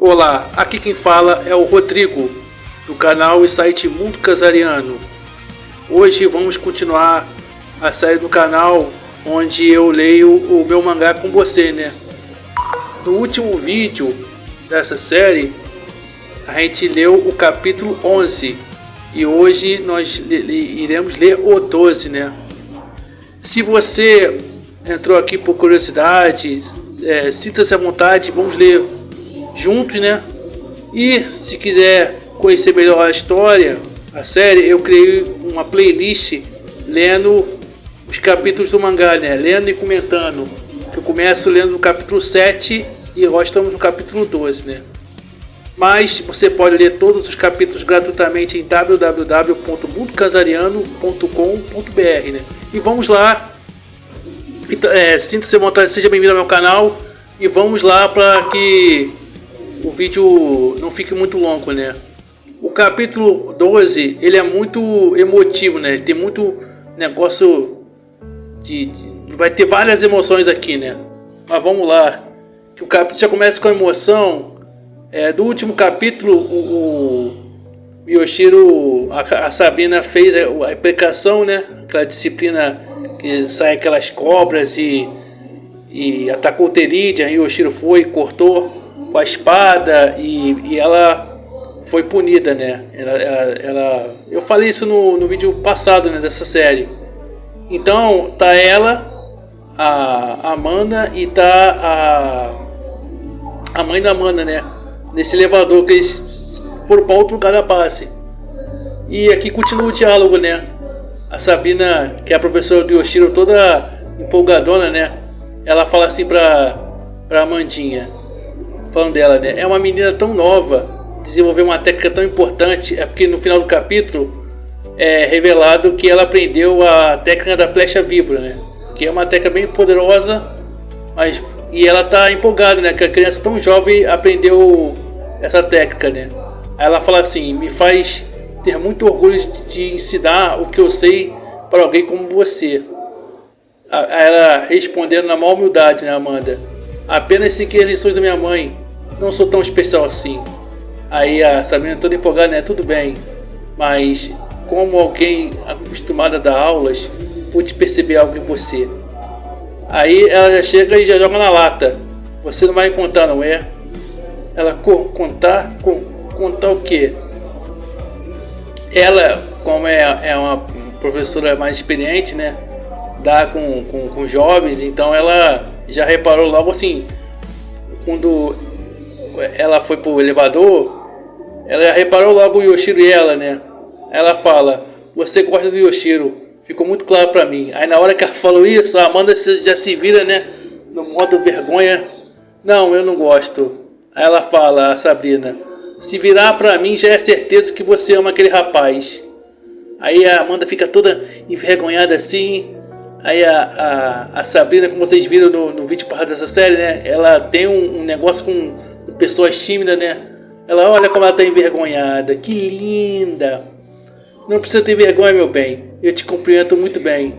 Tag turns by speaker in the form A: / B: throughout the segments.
A: Olá, aqui quem fala é o Rodrigo, do canal e site Mundo Casariano. Hoje vamos continuar a série do canal onde eu leio o meu mangá com você, né? No último vídeo dessa série, a gente leu o capítulo 11 e hoje nós iremos ler o 12, né? Se você entrou aqui por curiosidade, sinta-se à vontade, vamos ler juntos, né? E se quiser conhecer melhor a história, a série, eu criei uma playlist lendo os capítulos do mangá, né? Lendo e comentando. Eu começo lendo no capítulo 7 e nós estamos no capítulo 12, né? Mas você pode ler todos os capítulos gratuitamente em www.mundocasariano.com.br, né? E vamos lá. Sinta-se à vontade, seja bem-vindo ao meu canal. E vamos lá para que o vídeo não fique muito longo, né? O capítulo 12, ele é muito emotivo, né? Tem muito negócio vai ter várias emoções aqui, né? Mas vamos lá. Que o capítulo já começa com a emoção. Do último capítulo, o Yoshiro, a Sabrina fez a aplicação, né? Aquela disciplina que sai aquelas cobras e atacou o Teridian. E o Yoshiro foi e cortou com a espada e ela foi punida, né? Eu falei isso no vídeo passado, né, dessa série. Então tá ela, a Amanda e tá a mãe da Amanda, né? Nesse elevador que eles foram para outro lugar da base. E aqui continua o diálogo, né? A Sabrina, que é a professora do Yoshiro, toda empolgadona, né? Ela fala assim pra Amandinha, falando dela, né? É uma menina tão nova, desenvolveu uma técnica tão importante. É porque no final do capítulo é revelado que ela aprendeu a técnica da flecha vibra, né? Que é uma técnica bem poderosa, e ela tá empolgada, né? Que a criança tão jovem aprendeu essa técnica, né? Aí ela fala assim: me faz ter muito orgulho de ensinar o que eu sei para alguém como você. Ela respondendo na maior humildade, né, Amanda? Apenas segui as lições da minha mãe. Não sou tão especial assim. Aí a Sabrina toda empolgada, né? Tudo bem. Mas como alguém acostumada a dar aulas, pude perceber algo em você. Aí ela já chega e já joga na lata. Você não vai me contar, não é? Ela contar o quê? Ela, como é uma professora mais experiente, né? Dá com jovens, então ela já reparou logo assim. Quando ela foi pro elevador, ela já reparou logo o Yoshiro e ela, né? Ela fala: você gosta do Yoshiro, ficou muito claro pra mim. Aí na hora que ela falou isso, a Amanda já se vira, né? No modo vergonha: não, eu não gosto. Aí ela fala, a Sabrina: se virar pra mim já é certeza que você ama aquele rapaz. Aí a Amanda fica toda envergonhada assim. Aí a Sabrina, como vocês viram no vídeo passado dessa série, né? Ela tem um negócio com pessoas tímidas, né? Ela, olha como ela tá envergonhada. Que linda! Não precisa ter vergonha, meu bem. Eu te cumprimento muito bem.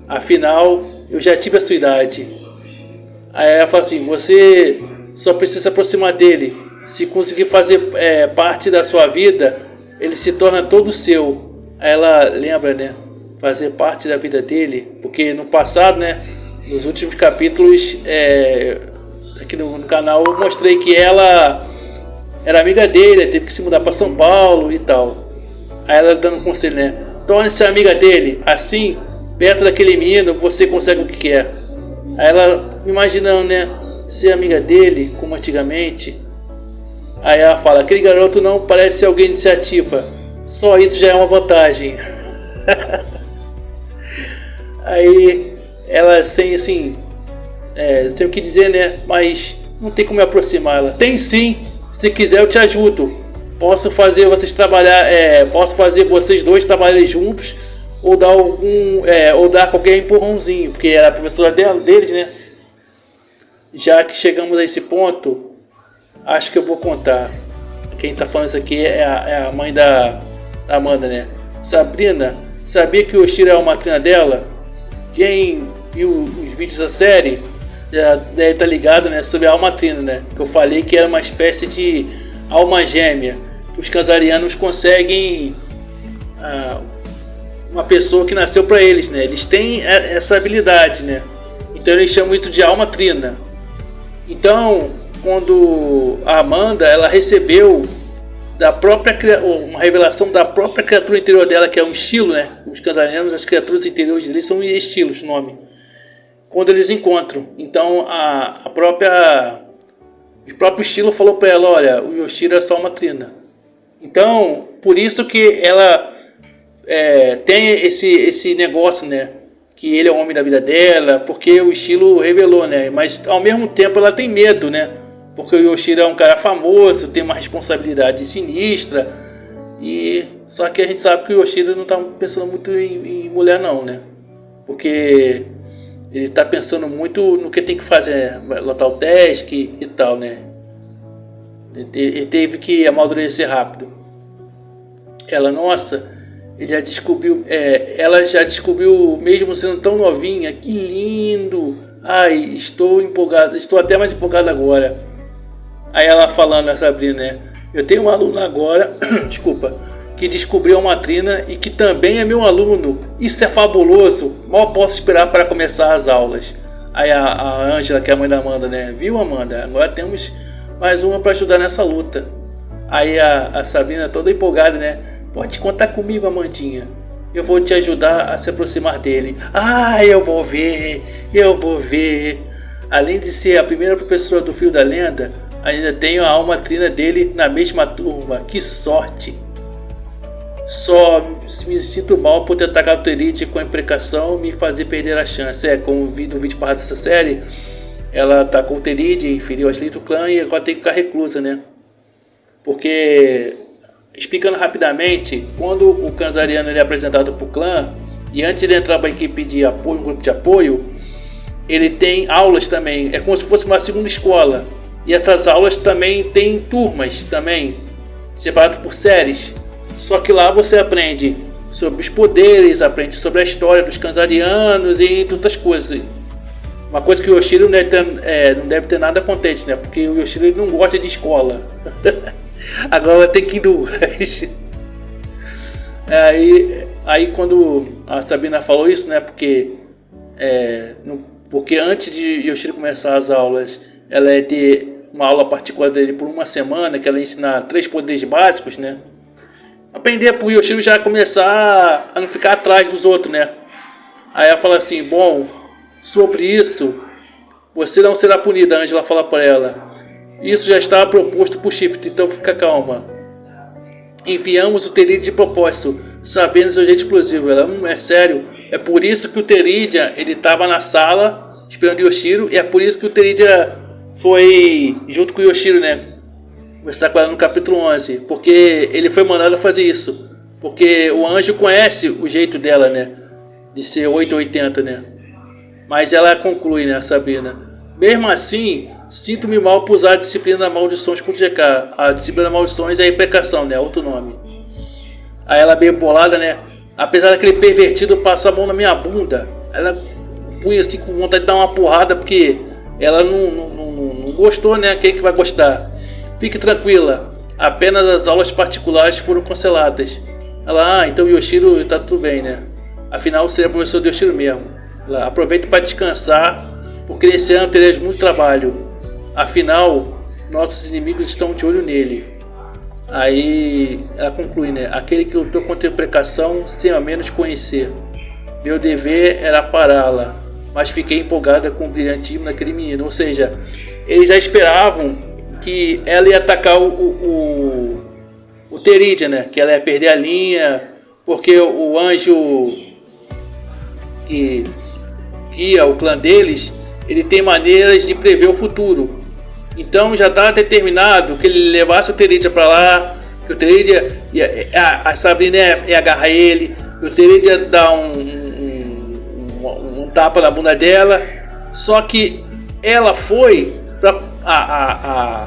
A: Afinal, eu já tive a sua idade. Aí ela fala assim: você só precisa se aproximar dele. Se conseguir fazer parte da sua vida, ele se torna todo seu. Aí ela lembra, né? Fazer parte da vida dele. Porque no passado, né? Nos últimos capítulos aqui no canal, eu mostrei que ela era amiga dele, teve que se mudar para São Paulo e tal. Aí ela dando um conselho, né? Torne-se amiga dele. Assim, perto daquele menino, você consegue o que quer. Aí ela imaginando, né? Ser amiga dele, como antigamente. Aí ela fala: aquele garoto não parece ser alguém de iniciativa. Só isso já é uma vantagem. Aí ela sem assim, sem o que dizer, né? Mas não tem como me aproximar. Ela: tem sim. Se quiser eu te ajudo. Posso fazer vocês dois trabalharem juntos, ou dar qualquer empurrãozinho, porque era a professora deles, né? Já que chegamos a esse ponto, acho que eu vou contar. Quem tá falando isso aqui é a mãe da Amanda, né? Sabrina, sabia que o Yoshiro é uma matrina dela? Quem viu os vídeos da série já deve estar ligado, né, sobre a alma trina, né? Que eu falei que era uma espécie de alma gêmea. Os Kazarianos conseguem uma pessoa que nasceu para eles, né? Eles têm essa habilidade, né? Então eles chamam isso de alma trina. Então, quando a Amanda, ela recebeu uma revelação da própria criatura interior dela, que é um estilo, né? Os Kazarianos, as criaturas interiores deles são estilos, nome. Quando eles encontram, então o próprio estilo falou para ela, olha, o Yoshiro é só uma trina. Então, por isso que ela tem esse negócio, né? Que ele é o homem da vida dela, porque o estilo revelou, né? Mas ao mesmo tempo ela tem medo, né? Porque o Yoshiro é um cara famoso, tem uma responsabilidade sinistra. Só que a gente sabe que o Yoshiro não está pensando muito em mulher não, né? Porque ele está pensando muito no que tem que fazer, lotar o teste e tal, né? Ele teve que amadurecer rápido. Ele já descobriu, ela já descobriu, mesmo sendo tão novinha, que lindo! Ai, estou empolgada, estou até mais empolgada agora. Aí ela falando, a Sabrina, né? Eu tenho uma aluna agora, desculpa, que descobriu uma trina e que também é meu aluno. Isso é fabuloso! Mal posso esperar para começar as aulas. Aí a Ângela, que é a mãe da Amanda, né? Viu, Amanda? Agora temos mais uma para ajudar nessa luta. Aí a Sabrina toda empolgada, né? Pode contar comigo, Amandinha. Eu vou te ajudar a se aproximar dele. Ah, eu vou ver. Além de ser a primeira professora do Fio da Lenda, ainda tenho a alma trina dele na mesma turma. Que sorte! Só me sinto mal por ter atacado o Teride com a imprecação e me fazer perder a chance. Como vi no vídeo parado dessa série, ela atacou o Teride, feriu a Slither do clã e agora tem que ficar reclusa, né? Porque, explicando rapidamente, quando o Kazariano é apresentado para o clã, e antes de entrar para a equipe de apoio, um grupo de apoio, ele tem aulas também, é como se fosse uma segunda escola. E essas aulas também tem turmas, também, separadas por séries. Só que lá você aprende sobre os poderes, aprende sobre a história dos Kazarianos e outras coisas. Uma coisa que o Yoshiro não deve ter nada contente, né? Porque o Yoshiro não gosta de escola. Agora tem que ir duas. Aí quando a Sabrina falou isso, né? Porque antes de Yoshiro começar as aulas, ela ia ter uma aula particular dele por uma semana, que ela ia ensinar 3 poderes básicos, né? Aprender para o Yoshiro já começar a não ficar atrás dos outros, né? Aí ela fala assim, bom, sobre isso, você não será punida, a Ângela fala para ela. Isso já está proposto por Shift, então fica calma. Enviamos o Teride de propósito, sabendo seu jeito explosivo. Ela, é sério? É por isso que o Teridia, ele estava na sala esperando o Yoshiro, e é por isso que o Teridia foi junto com o Yoshiro, né? Conversar com ela no capítulo 11, porque ele foi mandado fazer isso. Porque o anjo conhece o jeito dela, né? De ser 880, né? Mas ela conclui, né, Sabrina? Mesmo assim, sinto-me mal por usar a disciplina da maldições contra o GK. A disciplina da maldições é a imprecação, né? Outro nome. Aí ela bem bolada, né? Apesar daquele pervertido passar a mão na minha bunda, ela punha assim com vontade de dar uma porrada, porque ela não gostou, né? Quem que vai gostar? Fique tranquila, apenas as aulas particulares foram canceladas. Ela, então o Yoshiro tá tudo bem, né? Afinal, seria professor do Yoshiro mesmo. Ela, aproveita para descansar, porque nesse ano teremos muito trabalho. Afinal, nossos inimigos estão de olho nele. Aí ela conclui, né? Aquele que lutou contra a imprecação sem ao menos conhecer. Meu dever era pará-la, mas fiquei empolgada com o brilhantismo daquele menino. Ou seja, eles já esperavam que ela ia atacar o Teridia, né? Que ela ia perder a linha, porque o anjo que guia o clã deles, ele tem maneiras de prever o futuro. Então já estava determinado que ele levasse o Teridia para lá, que o Teridia a Sabrina ia agarrar ele, o Teridia ia dar um tapa na bunda dela. Só que ela foi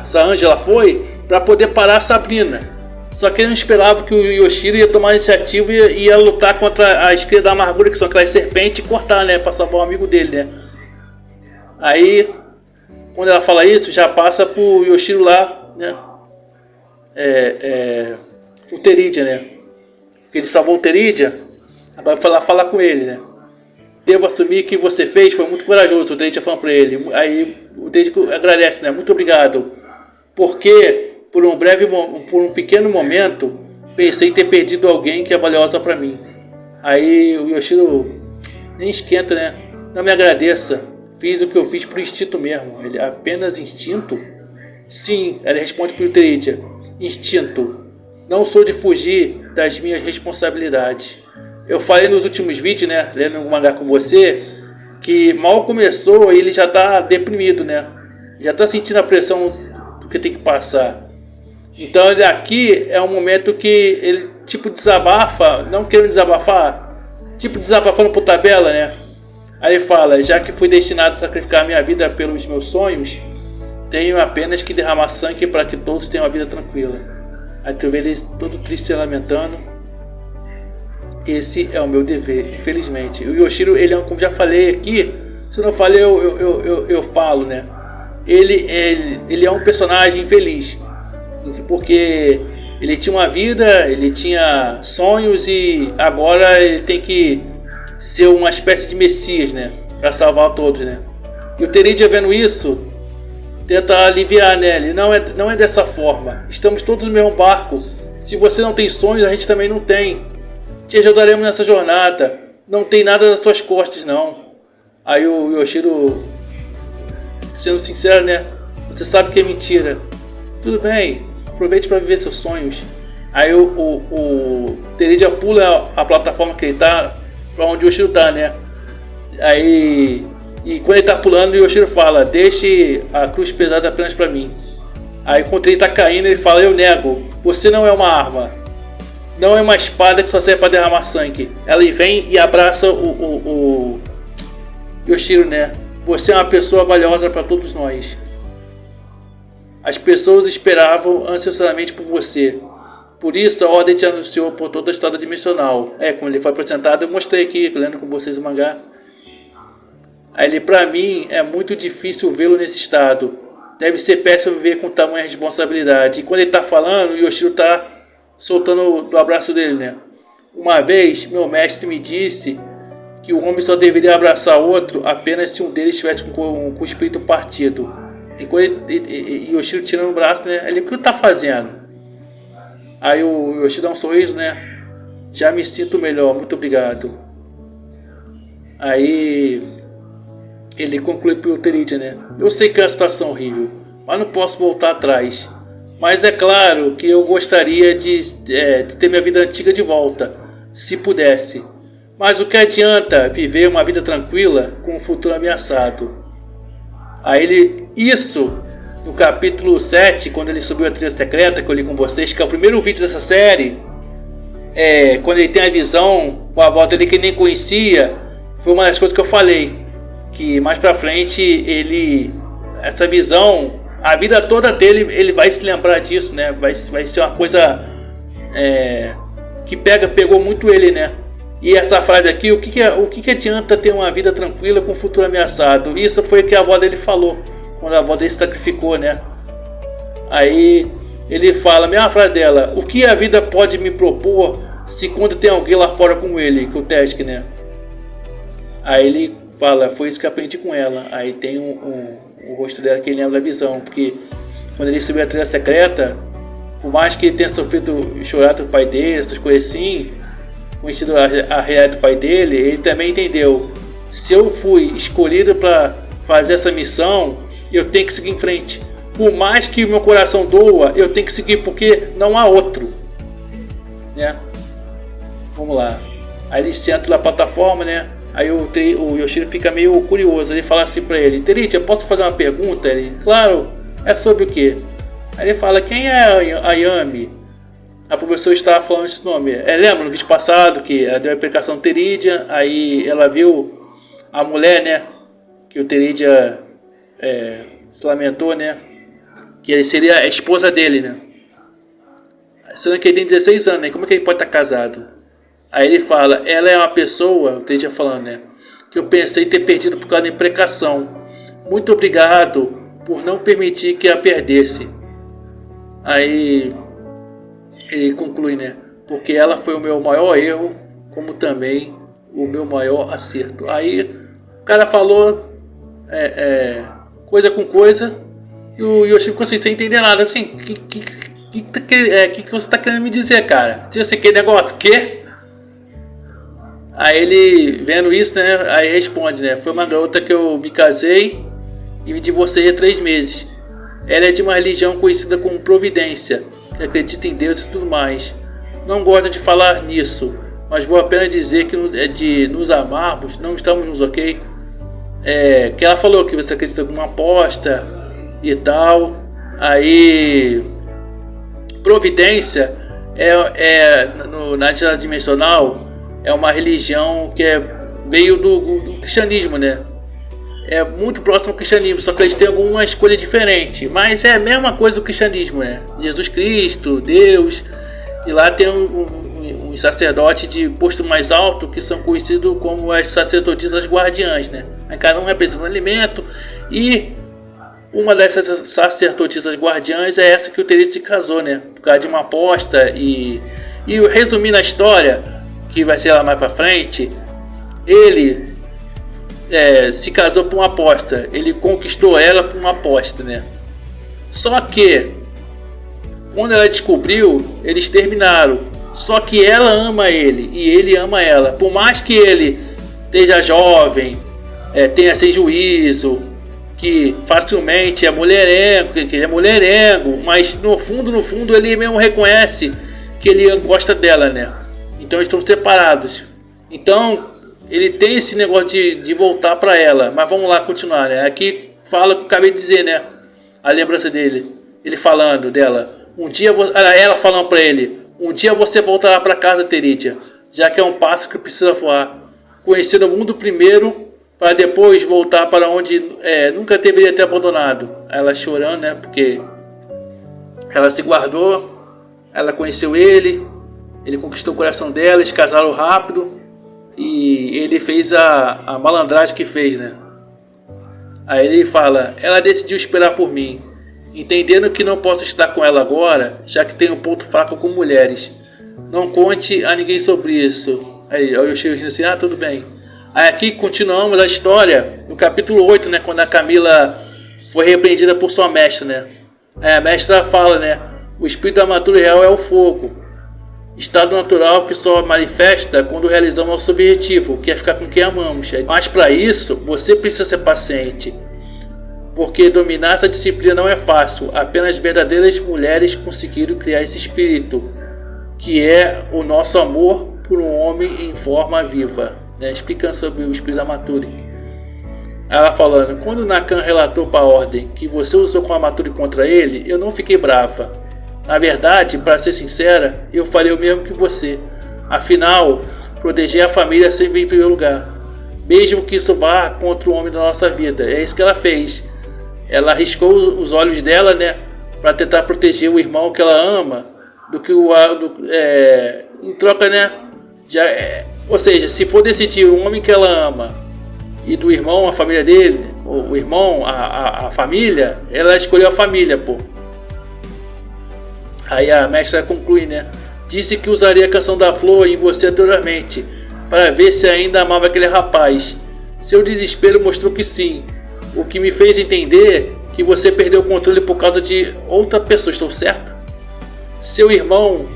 A: essa Ângela foi para poder parar a Sabrina. Só que ele não esperava que o Yoshiro ia tomar a iniciativa e ia lutar contra a Esquerda da Amargura, que são aquelas serpentes, e cortar, né? Para salvar o amigo dele, né? Aí, quando ela fala isso, já passa pro Yoshiro lá, né? O Teridia, né? Porque ele salvou o Teridia, agora vai lá falar com ele, né? Devo assumir que você fez foi muito corajoso, o Teridia falando pra ele. Aí o Teridia agradece, né? Muito obrigado. Porque por um pequeno momento pensei em ter perdido alguém que é valiosa pra mim. Aí o Yoshiro nem esquenta, né? Não me agradeça. Fiz o que eu fiz por instinto mesmo. Ele apenas instinto? Sim, ele responde pro Teridia. Instinto. Não sou de fugir das minhas responsabilidades. Eu falei nos últimos vídeos, né? Lendo um mangá com você, que mal começou ele já tá deprimido, né? Já tá sentindo a pressão do que tem que passar. Então ele aqui é um momento que ele tipo desabafa, não querendo desabafar, tipo desabafando por tabela, né? Aí ele fala, já que fui destinado a sacrificar minha vida pelos meus sonhos, tenho apenas que derramar sangue para que todos tenham uma vida tranquila. Aí tu vê ele todo triste se lamentando. Esse é o meu dever, infelizmente. O Yoshiro, ele é, como já falei aqui, se eu não falei eu falo, né? Ele é um personagem infeliz, porque ele tinha uma vida, ele tinha sonhos e agora ele tem que ser uma espécie de messias, né? Para salvar todos, né? E o Teridia vendo isso tenta aliviar, né? Ele não é dessa forma. Estamos todos no mesmo barco. Se você não tem sonhos, a gente também não tem. Te ajudaremos nessa jornada. Não tem nada nas suas costas, não. Aí o Yoshiro, sendo sincero, né? Você sabe que é mentira. Tudo bem, aproveite para viver seus sonhos. Aí o Teridia pula a plataforma que ele tá, para onde o Yoshiro tá, né? Aí, e quando ele tá pulando, o Yoshiro fala, deixe a cruz pesada apenas para mim. Aí quando ele tá caindo, ele fala, eu nego, você não é uma arma. Não é uma espada que só serve para derramar sangue. Ela vem e abraça o Yoshiro, né? Você é uma pessoa valiosa para todos nós. As pessoas esperavam ansiosamente por você. Por isso a ordem te anunciou por toda a história dimensional. Como ele foi apresentado, eu mostrei aqui, lendo com vocês o mangá. Aí ele, pra mim, é muito difícil vê-lo nesse estado. Deve ser péssimo viver com tamanha responsabilidade. E quando ele tá falando, o Yoshiro tá soltando do abraço dele, né? Uma vez, meu mestre me disse que o homem só deveria abraçar outro apenas se um deles estivesse com o espírito partido. E quando o Yoshiro tirando o braço, né? Ele, o que tá fazendo? Aí o Yoshiro dá um sorriso, né? Já me sinto melhor, muito obrigado. Aí ele conclui pro Teridia, né? Eu sei que é uma situação horrível, mas não posso voltar atrás. Mas é claro que eu gostaria de ter minha vida antiga de volta, se pudesse. Mas o que adianta viver uma vida tranquila com um futuro ameaçado? Aí ele, isso, no capítulo 7, quando ele subiu a trilha secreta, que eu li com vocês, que é o primeiro vídeo dessa série, quando ele tem a visão com a avó dele que ele nem conhecia, foi uma das coisas que eu falei, que mais pra frente essa visão, a vida toda dele, ele vai se lembrar disso, né? Vai ser uma coisa que pegou muito ele, né? E essa frase aqui, o que adianta ter uma vida tranquila com o futuro ameaçado? Isso foi o que a avó dele falou, quando a avó dele se sacrificou, né? Aí ele fala, a mesma frase dela, o que a vida pode me propor se quando tem alguém lá fora como ele, que o Tesk, né? Aí ele fala, foi isso que aprendi com ela. Aí tem o rosto dela que ele lembra da visão, porque quando ele subiu a trilha secreta, por mais que ele tenha sofrido chorado do pai dele, essas coisas assim, conhecido a realidade do pai dele, ele também entendeu, se eu fui escolhido para fazer essa missão, eu tenho que seguir em frente. Por mais que o meu coração doa, eu tenho que seguir, porque não há outro, né? Vamos lá. Aí ele senta na plataforma, né? Aí o Yoshiro fica meio curioso. Ele fala assim pra ele, Teridia, posso fazer uma pergunta? Ele, claro, é sobre o quê? Aí ele fala, quem é a Yami? A professora estava falando esse nome. Lembra no vídeo passado que ela deu a explicação do Teridia, aí ela viu a mulher, né? Que o Teridia se lamentou, né? Que ele seria a esposa dele, né? Sendo que ele tem 16 anos, né? Como é que ele pode estar casado? Aí ele fala, ela é uma pessoa, o Teridia falando, né? Que eu pensei ter perdido por causa da imprecação. Muito obrigado por não permitir que a perdesse. Aí ele conclui, né? Porque ela foi o meu maior erro, como também o meu maior acerto. Aí o cara falou coisa com coisa e o Yoshi ficou assim, sem entender nada. Assim, que você está querendo me dizer, cara? Disse que negócio, quê? Aí ele, vendo isso, né? Aí responde, né? Foi uma garota que eu me casei e me divorciei há 3 meses. Ela é de uma religião conhecida como Providência, que acredita em Deus e tudo mais. Não gosto de falar nisso, mas vou apenas dizer que de nos amarmos, não estamos nos ok. Que ela falou que você acredita em alguma aposta e tal. Aí Providência na entidade dimensional é uma religião que veio do cristianismo, né? É muito próximo ao cristianismo, só que eles têm alguma escolha diferente. Mas é a mesma coisa do cristianismo, né? Jesus Cristo, Deus. E lá tem um sacerdote de posto mais alto que são conhecidos como as sacerdotisas guardiãs, né? Aí cada um representa um elemento. E uma dessas sacerdotisas guardiãs é essa que o Terito se casou, né? Por causa de uma aposta. E resumindo a história, que vai ser lá mais pra frente, ele se casou por uma aposta. Ele conquistou ela por uma aposta, né? Só que quando ela descobriu, eles terminaram. Só que ela ama ele e ele ama ela. Por mais que ele esteja jovem, tenha sem juízo, que facilmente é mulherengo, que ele é mulherengo, mas no fundo ele mesmo reconhece que ele gosta dela, né? Então eles estão separados. Então ele tem esse negócio de voltar para ela. Mas vamos lá continuar, né? Aqui fala o que eu acabei de dizer, né? A lembrança dele. Ele falando dela. Ela falando para ele. Um dia você voltará para casa, Teridia. Já que é um pássaro que precisa voar. Conhecer o mundo primeiro, para depois voltar para onde nunca deveria ter abandonado. Ela chorando, né? Porque ela se guardou. Ela conheceu ele. Ele conquistou o coração dela. Eles casaram rápido. E ele fez a malandragem que fez, né? Aí ele fala: ela decidiu esperar por mim, entendendo que não posso estar com ela agora, já que tenho um ponto fraco com mulheres. Não conte a ninguém sobre isso. Aí o Yoshiro rindo assim: tudo bem. Aí aqui continuamos a história no capítulo 8, né? Quando a Camila foi repreendida por sua mestra, né? A mestra fala, né? O espírito da matura real é o fogo. Estado natural que só manifesta quando realizamos nosso objetivo, que é ficar com quem amamos. Mas para isso, você precisa ser paciente. Porque dominar essa disciplina não é fácil. Apenas verdadeiras mulheres conseguiram criar esse espírito, que é o nosso amor por um homem em forma viva. Né? Explicando sobre o espírito da Maturi. Ela falando: quando Nakan relatou para a ordem que você usou com a Maturi contra ele, eu não fiquei brava. Na verdade, para ser sincera, eu faria o mesmo que você. Afinal, proteger a família sempre vem em primeiro lugar. Mesmo que isso vá contra o homem da nossa vida. É isso que ela fez. Ela arriscou os olhos dela, né? Para tentar proteger o irmão que ela ama. Em troca, né? Ou seja, se for decidir o homem que ela ama e do irmão, a família dele, o irmão, a família, ela escolheu a família, pô. Aí a mestra conclui, né? Disse que usaria a canção da flor em você anteriormente, para ver se ainda amava aquele rapaz. Seu desespero mostrou que sim, o que me fez entender que você perdeu o controle por causa de outra pessoa, estou certo? Seu irmão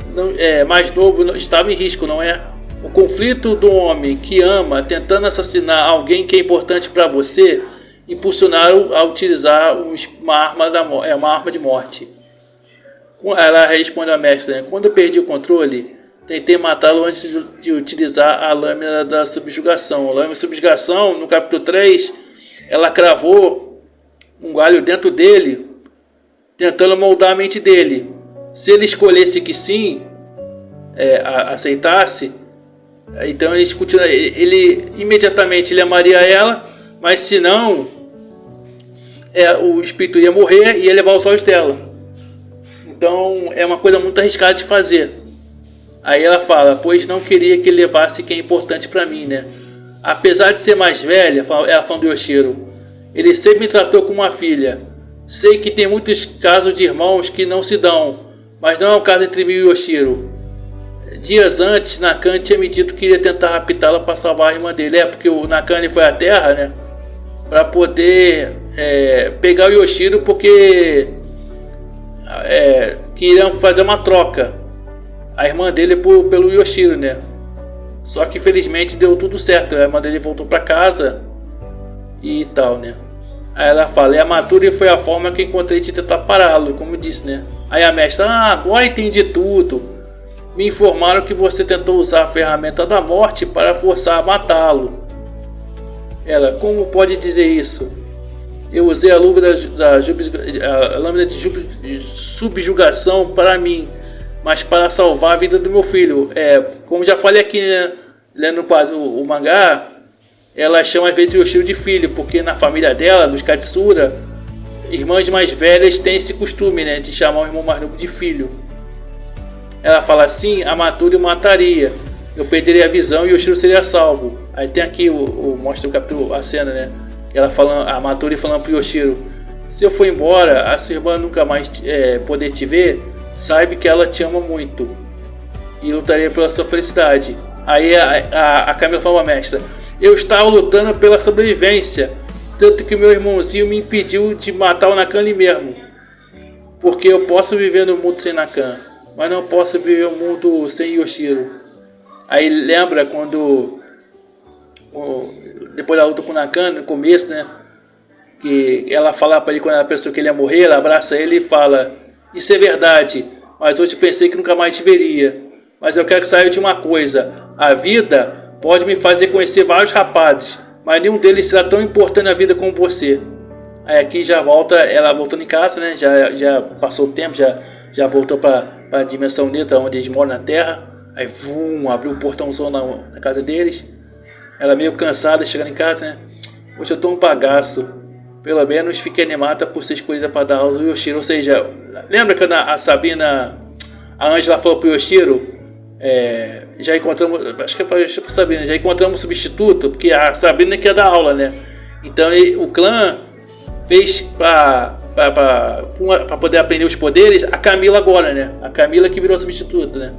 A: mais novo estava em risco, não é? O conflito do homem que ama tentando assassinar alguém que é importante para você impulsionaram a utilizar uma arma de morte. Ela responde à mestra, né? Quando eu perdi o controle, tentei matá-lo antes de utilizar a lâmina da subjugação. A lâmina de subjugação, no capítulo 3, ela cravou um galho dentro dele, tentando moldar a mente dele. Se ele escolhesse que sim, aceitasse, então ele imediatamente ele amaria ela, mas se não, o espírito ia morrer e ia levar os olhos dela. Então é uma coisa muito arriscada de fazer. Aí ela fala: pois não queria que ele levasse quem é importante para mim, né? Apesar de ser mais velha, ela falando do Yoshiro, Ele sempre me tratou como uma filha. Sei que tem muitos casos de irmãos que não se dão, mas não é o caso entre mim e Yoshiro. Dias antes, Nakan tinha me dito que iria tentar raptá-la para salvar a irmã dele. Porque o Nakan ele foi à Terra, né? Para poder pegar o Yoshiro, porque queriam fazer uma troca. A irmã dele pelo Yoshiro, né? Só que felizmente deu tudo certo. A irmã dele voltou para casa e tal, né? Aí ela fala, e a Matsuri foi a forma que encontrei de tentar pará-lo, como eu disse, né? Aí a mestra, agora entendi tudo. Me informaram que você tentou usar a ferramenta da morte para forçar a matá-lo. Ela, como pode dizer isso? Eu usei a lâmina de subjugação para mim, mas para salvar a vida do meu filho. Como já falei aqui, né, lendo o mangá, ela chama às vezes o Yoshiro de filho, porque na família dela, dos Katsura, irmãs mais velhas têm esse costume, né, de chamar o irmão mais novo de filho. Ela fala assim, a Matsuri mataria, eu perderia a visão e o Yoshiro seria salvo. Aí tem aqui, mostra o capítulo, a cena, né, ela falando, a Matsuri falando pro Yoshiro, se eu for embora, a sua irmã nunca mais poder te ver, saiba que ela te ama muito e lutaria pela sua felicidade. Aí a Camila fala à mestra, eu estava lutando pela sobrevivência, tanto que meu irmãozinho me impediu de matar o Nakan ali mesmo, porque eu posso viver no mundo sem Nakan, mas não posso viver um mundo sem Yoshiro. Aí lembra quando depois da luta com o Nakan, no começo, né, que ela fala para ele quando ela pensou que ele ia morrer, ela abraça ele e fala, isso é verdade, mas hoje pensei que nunca mais te veria, mas eu quero que saiba de uma coisa, a vida pode me fazer conhecer vários rapazes, mas nenhum deles será tão importante na vida como você. Aí aqui já volta, ela voltando em casa, né, já passou o tempo, já voltou para a dimensão neta onde eles moram na Terra. Aí abriu o portãozão na casa deles. Ela meio cansada, chegando em casa, né? Hoje eu tô um bagaço. Pelo menos fiquei animada por ser escolhida para dar aula do Yoshiro. Ou seja, lembra que a Sabina, a Ângela falou pro Yoshiro, já encontramos, acho que é para Sabina, já encontramos um substituto, porque a Sabina quer dar aula, né? Então o clã fez para poder aprender os poderes a Camila agora, né? A Camila que virou substituto, né?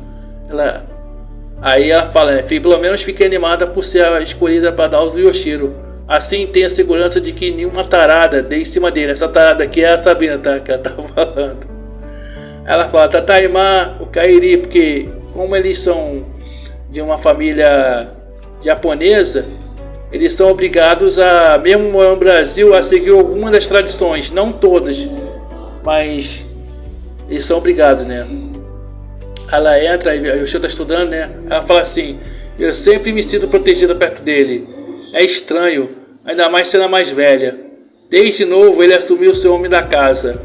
A: Aí ela fala, né? Pelo menos fiquei animada por ser a escolhida para dar aos Yoshiro. Assim tem a segurança de que nenhuma tarada dê em cima dele. Essa tarada aqui é a Sabina, tá? Que ela tá falando. Ela fala, Tataima, o Kairi, porque como eles são de uma família japonesa, eles são obrigados a, mesmo morando no Brasil, a seguir algumas das tradições, não todas, mas eles são obrigados, né? Ela entra, e o Yoshiro está estudando, né? Ela fala assim, eu sempre me sinto protegida perto dele. É estranho, ainda mais sendo a mais velha. Desde novo ele assumiu ser homem da casa.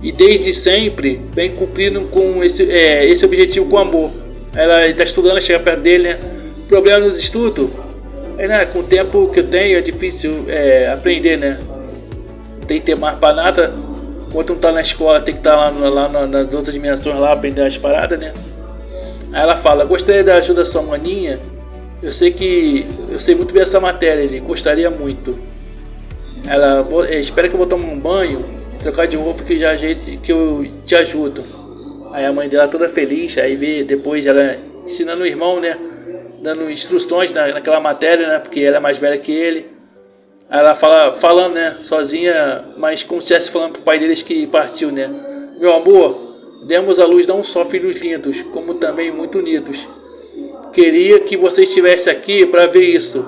A: E desde sempre vem cumprindo com esse objetivo com amor. Ela está estudando, chega perto dele, né? Problema nos estudos? Né? Com o tempo que eu tenho é difícil aprender, né? Tem que ter mais para nada. Enquanto não tá na escola, tem que estar lá nas outras dimensões lá, aprender as paradas, né? Aí ela fala, gostaria da ajuda da sua maninha. Eu sei muito bem essa matéria, ele gostaria muito. Ela, espera que eu vou tomar um banho, trocar de roupa que eu te ajudo. Aí a mãe dela toda feliz, aí vê depois ela ensinando o irmão, né? Dando instruções naquela matéria, né? Porque ela é mais velha que ele. Aí ela falando, né? Sozinha, mas como se estivesse falando pro pai deles que partiu, né? Meu amor, demos à luz não só filhos lindos, como também muito unidos. Queria que você estivesse aqui para ver isso.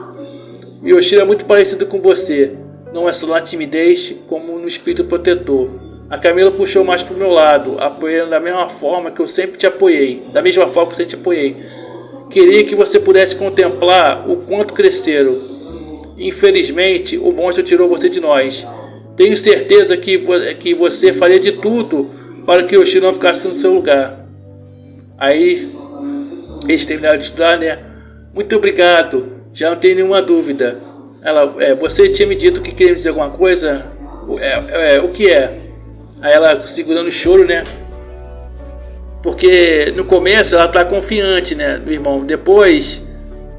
A: Yoshiro é muito parecido com você. Não é só na timidez, como no espírito protetor. A Camila puxou mais pro meu lado, apoiando da mesma forma que eu sempre te apoiei. Da mesma forma que eu sempre te apoiei. Queria que você pudesse contemplar o quanto cresceram. Infelizmente, o monstro tirou você de nós. Tenho certeza que você faria de tudo para que Yoshiro não ficasse no seu lugar. Aí, eles terminaram de estudar, né? Muito obrigado, já não tenho nenhuma dúvida. Ela, você tinha me dito que queria me dizer alguma coisa? O que é? Aí ela segurando o choro, né? Porque no começo ela tá confiante, né, do irmão. Depois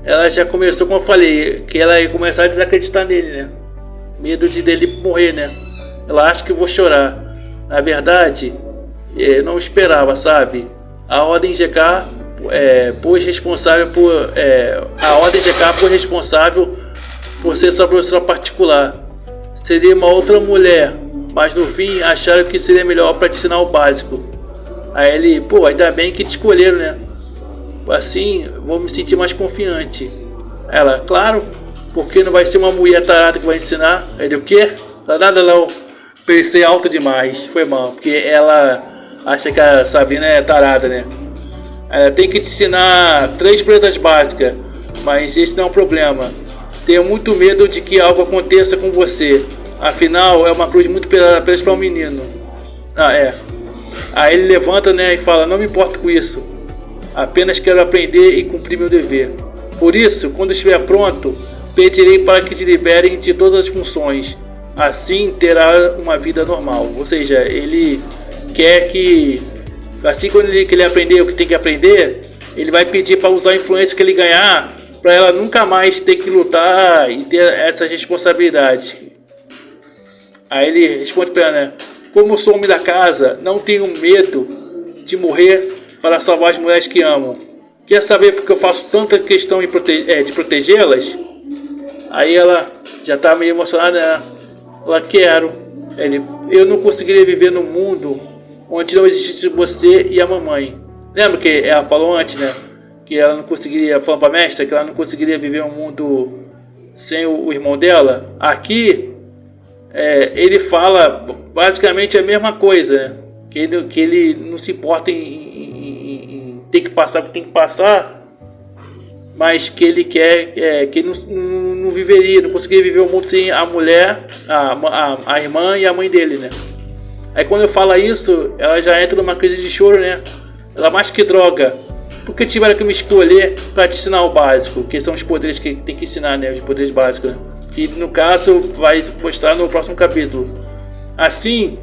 A: ela já começou, como eu falei, que ela ia começar a desacreditar nele, né? Medo de dele morrer, né? Ela acha que eu vou chorar. Na verdade, não esperava, sabe? A Ordem GK pôs responsável por ser sua professora particular. Seria uma outra mulher, mas no fim acharam que seria melhor para te ensinar o básico. Aí ele, ainda bem que te escolheram, né? Assim vou me sentir mais confiante. Ela, claro, porque não vai ser uma mulher tarada que vai ensinar. Ele, o quê? Nada não. Pensei alto demais, foi mal, porque ela acha que a Sabrina é tarada, né? Ela tem que te ensinar 3 coisas básicas, mas esse não é um problema. Tenho muito medo de que algo aconteça com você. Afinal, é uma cruz muito pesada para um menino. Aí ele levanta, né, e fala, não me importo com isso. Apenas quero aprender e cumprir meu dever. Por isso, quando estiver pronto, pedirei para que te liberem de todas as funções. Assim terá uma vida normal. Ou seja, ele quer que, assim quando ele aprender o que tem que aprender, ele vai pedir para usar a influência que ele ganhar, para ela nunca mais ter que lutar e ter essa responsabilidade. Aí ele responde para ela, né? Como sou homem da casa, não tenho medo de morrer para salvar as mulheres que amo. Quer saber porque eu faço tanta questão de protegê-las? Aí ela já está meio emocionada, né? Ela, quero. Eu não conseguiria viver num mundo onde não existisse você e a mamãe. Lembra que ela falou antes, né? Que ela não conseguiria, falando para a mestra, que ela não conseguiria viver um mundo sem o irmão dela. Aqui, ele fala basicamente a mesma coisa, né? Que ele não se importa em ter que passar o que tem que passar, mas que ele quer, que ele não viveria, não conseguiria viver o mundo sem a mulher, a irmã e a mãe dele, né? Aí quando eu falo isso, ela já entra numa crise de choro, né? Ela, mais que droga, por que tiveram que me escolher para te ensinar o básico? Que são os poderes que tem que ensinar, né? Os poderes básicos, né? Que no caso vai mostrar no próximo capítulo. Assim,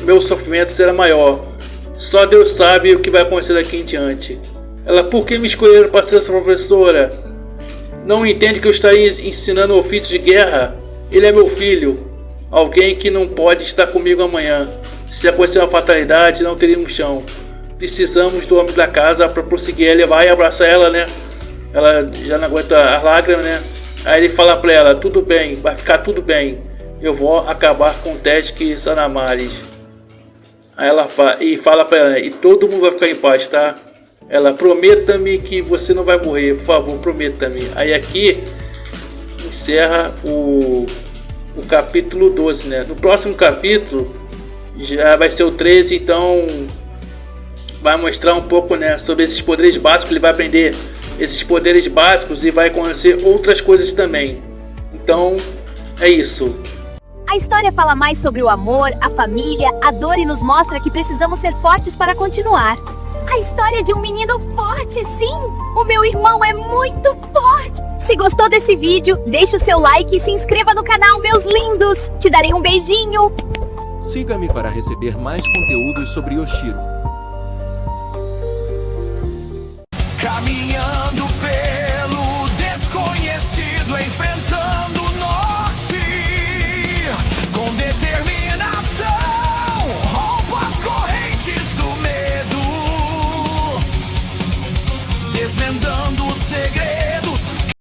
A: meu sofrimento será maior. Só Deus sabe o que vai acontecer daqui em diante. Ela, por que me escolheram para ser essa professora? Não entende que eu estaria ensinando o ofício de guerra? Ele é meu filho. Alguém que não pode estar comigo amanhã. Se acontecer uma fatalidade, não teríamos chão. Precisamos do homem da casa para prosseguir. Ele vai e abraça ela, né? Ela já não aguenta as lágrimas, né? Aí ele fala para ela, tudo bem, vai ficar tudo bem. Eu vou acabar com o Teshk Sanamares. Aí ela fala para ela, e todo mundo vai ficar em paz, tá? Ela, prometa-me que você não vai morrer, por favor, prometa-me. Aí aqui encerra o capítulo 12, né? No próximo capítulo já vai ser o 13, então vai mostrar um pouco, né, sobre esses poderes básicos. Ele vai aprender esses poderes básicos e vai conhecer outras coisas também. Então é isso.
B: A história fala mais sobre o amor, a família, a dor e nos mostra que precisamos ser fortes para continuar. A história de um menino forte, sim! O meu irmão é muito forte! Se gostou desse vídeo, deixe o seu like e se inscreva no canal, meus lindos! Te darei um beijinho!
C: Siga-me para receber mais conteúdos sobre Oshiro.
D: Caminhando